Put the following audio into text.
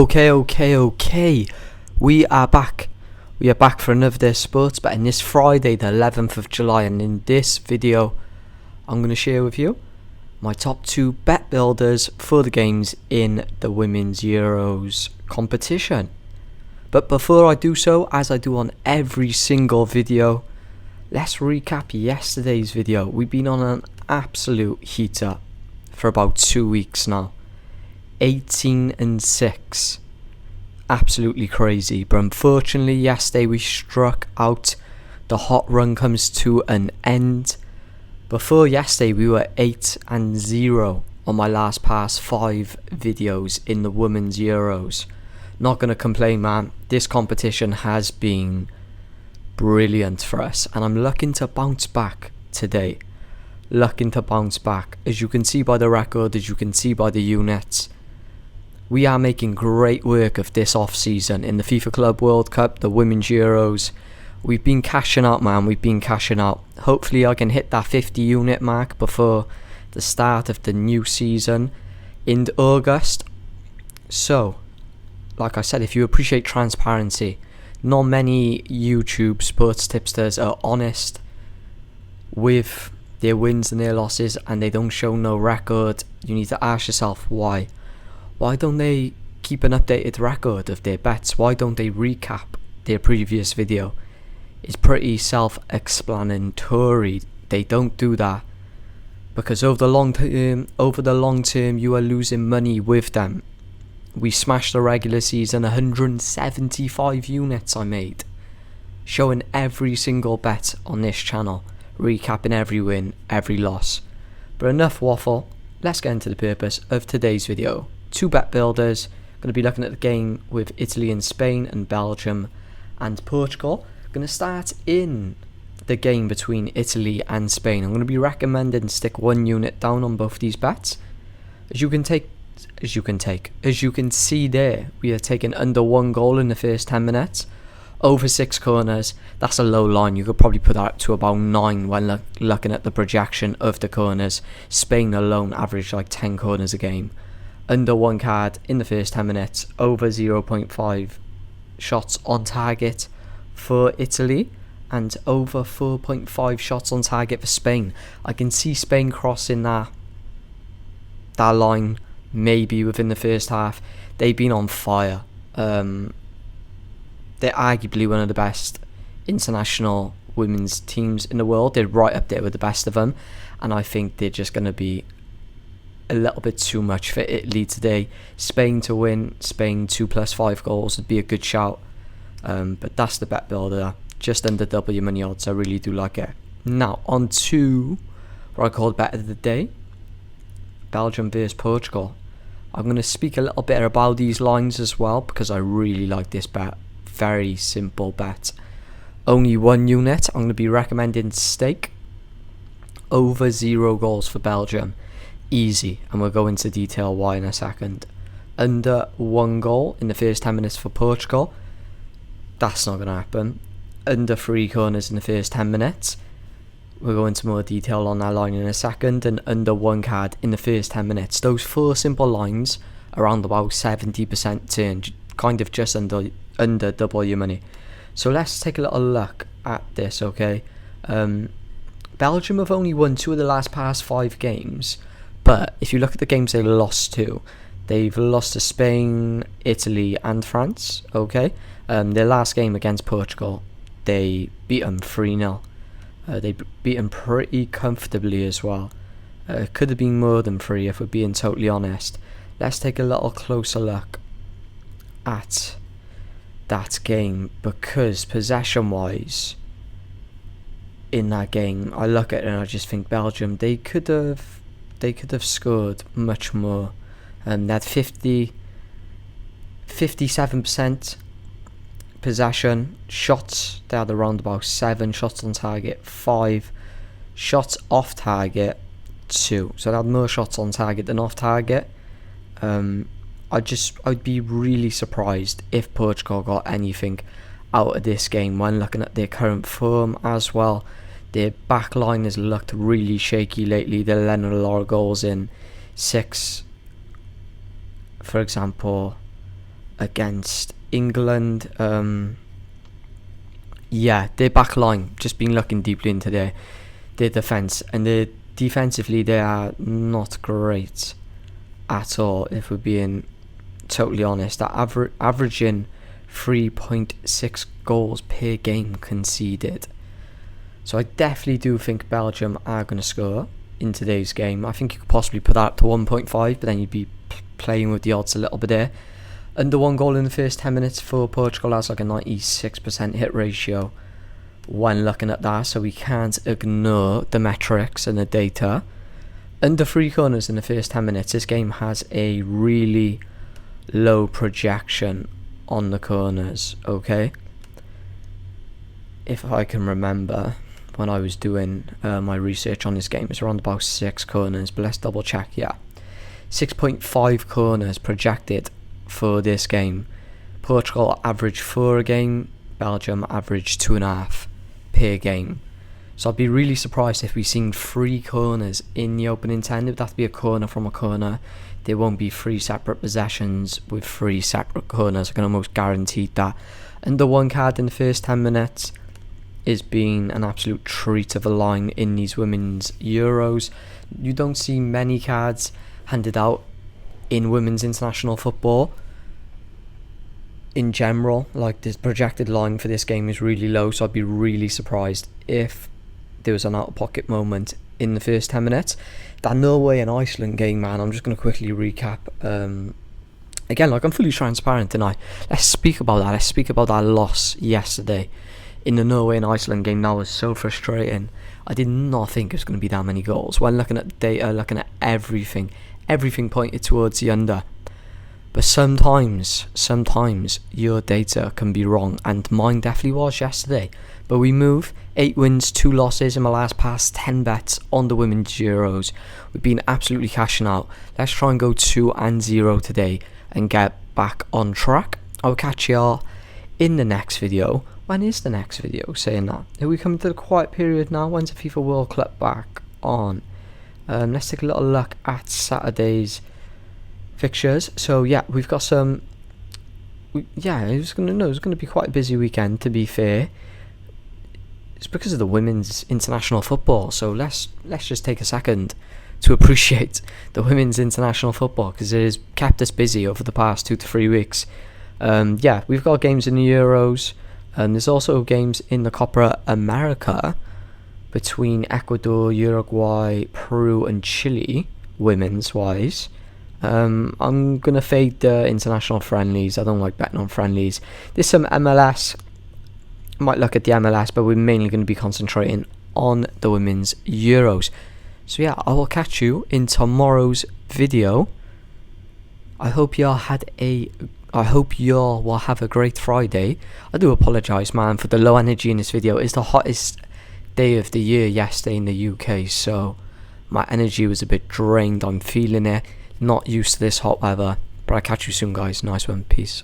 Okay. We are back. We are back for another day of sports betting this Friday, the 11th of July, and in this video, I'm going to share with you my top 2 bet builders for the games in the Women's Euros competition. But before I do so, as I do on every single video, let's recap yesterday's video. We've been on an absolute heater for about 2 weeks now. 18-6. Absolutely crazy. But unfortunately, yesterday we struck out. The hot run comes to an end. Before yesterday, we were 8-0 on my last past 5 videos in the Women's Euros. Not going to complain, man. This competition has been brilliant for us, and I'm looking to bounce back today. As you can see by the record, as you can see by the units, we are making great work of this off-season in the FIFA Club World Cup, the Women's Euros. We've been cashing out, man. Hopefully I can hit that 50 unit mark before the start of the new season in August. So, like I said, if you appreciate transparency, not many YouTube sports tipsters are honest with their wins and their losses, and they don't show no record. You need to ask yourself why. Why don't they keep an updated record of their bets? Why don't they recap their previous video? It's pretty self-explanatory. They don't do that because over the long term, you are losing money with them. We smashed the regular season, 175 units I made, showing every single bet on this channel, recapping every win, every loss. But enough waffle, let's get into the purpose of today's video. 2 bet builders. Going to be looking at the game with Italy and Spain and Belgium and Portugal. Going to start in the game between Italy and Spain. I'm going to be recommending stick 1 unit down on both these bets. As you can see there, we are taking under 1 goal in the first 10 minutes. Over 6 corners. That's a low line. You could probably put that to about 9 when looking at the projection of the corners. Spain alone averaged like 10 corners a game. Under 1 card in the first 10 minutes. Over 0.5 shots on target for Italy. And over 4.5 shots on target for Spain. I can see Spain crossing that line maybe within the first half. They've been on fire. They're arguably one of the best international women's teams in the world. They're right up there with the best of them. And I think they're just going to be a little bit too much for Italy today. Spain to win, Spain 2+5 goals would be a good shout. But that's the bet builder. Just under double your money odds. I really do like it. Now, on to what I called bet of the day. Belgium versus Portugal. I'm going to speak a little bit about these lines as well because I really like this bet. Very simple bet. Only 1 unit. I'm going to be recommending stake. Over 0 goals for Belgium. Easy, and we'll go into detail why in a second. Under 1 goal in the first 10 minutes for Portugal. That's not going to happen. Under 3 corners in the first 10 minutes. We'll go into more detail on that line in a second. And under 1 card in the first 10 minutes. Those 4 simple lines around about 70% turn, kind of just under double your money. So let's take a little look at this, okay? Belgium have only won 2 of the last past 5 games. But if you look at the games they lost to, they've lost to Spain, Italy and France, okay? Their last game against Portugal, they beat them 3-0. They beat them pretty comfortably as well. Could have been more than 3 if we're being totally honest. Let's take a little closer look at that game, because possession-wise, in that game, I look at it and I just think Belgium, they could have scored much more. They had 57% possession. Shots, they had around about 7 shots on target, 5 shots off target, 2. So they had more shots on target than off target. I'd be really surprised if Portugal got anything out of this game when looking at their current form as well. Their back line has looked really shaky lately. They're letting a lot of goals in. 6, for example, against England. Their back line, just been looking deeply into their defence, and defensively they are not great at all, if we're being totally honest. They're averaging 3.6 goals per game conceded. So I definitely do think Belgium are going to score in today's game. I think you could possibly put that up to 1.5, but then you'd be playing with the odds a little bit there. Under 1 goal in the first 10 minutes for Portugal. That's like a 96% hit ratio when looking at that, so we can't ignore the metrics and the data. Under 3 corners in the first 10 minutes, this game has a really low projection on the corners, okay? If I can remember when I was doing my research on this game, it's around about 6 corners, but let's double check. 6.5 corners projected for this game. Portugal average 4 a game, Belgium average 2.5 per game. So I'd be really surprised if we've seen 3 corners in the opening 10. It would have to be a corner from a corner. There won't be 3 separate possessions with 3 separate corners. I can almost guarantee that. And the 1 card in the first 10 minutes is being an absolute treat of a line in these women's Euros. You don't see many cards handed out in women's international football in general. Like, this projected line for this game is really low, so I'd be really surprised if there was an out-of-pocket moment in the first 10 minutes. That Norway and Iceland game, man, I'm just going to quickly recap. Again, like, I'm fully transparent tonight. Let's speak about that. Let's speak about that loss yesterday in the Norway and Iceland game. That was so frustrating. I did not think it was going to be that many goals. When looking at data, looking at everything pointed towards the under. But sometimes your data can be wrong, and mine definitely was yesterday. But we move 8 wins, 2 losses in my last past 10 bets on the women's Euros. We've been absolutely cashing out. Let's try and go 2-0 today and get back on track. I'll catch y'all in the next video. When is the next video? Saying that, are we coming to the quiet period now? When's the FIFA World Cup back on? Let's take a little look at Saturday's fixtures. So yeah, we've got some. It was going to be quite a busy weekend, to be fair. It's because of the women's international football. So let's just take a second to appreciate the women's international football, because it has kept us busy over the past 2 to 3 weeks. We've got games in the Euros. There's also games in the Copa America between Ecuador, Uruguay, Peru and Chile, women's wise. I'm going to fade the international friendlies. I don't like betting on friendlies. There's some MLS. Might look at the MLS, but we're mainly going to be concentrating on the women's Euros. So yeah, I will catch you in tomorrow's video. I hope y'all will have a great Friday. I do apologise, man, for the low energy in this video. It's the hottest day of the year yesterday in the UK, so my energy was a bit drained. I'm feeling it. Not used to this hot weather. But I'll catch you soon, guys. Nice one. Peace.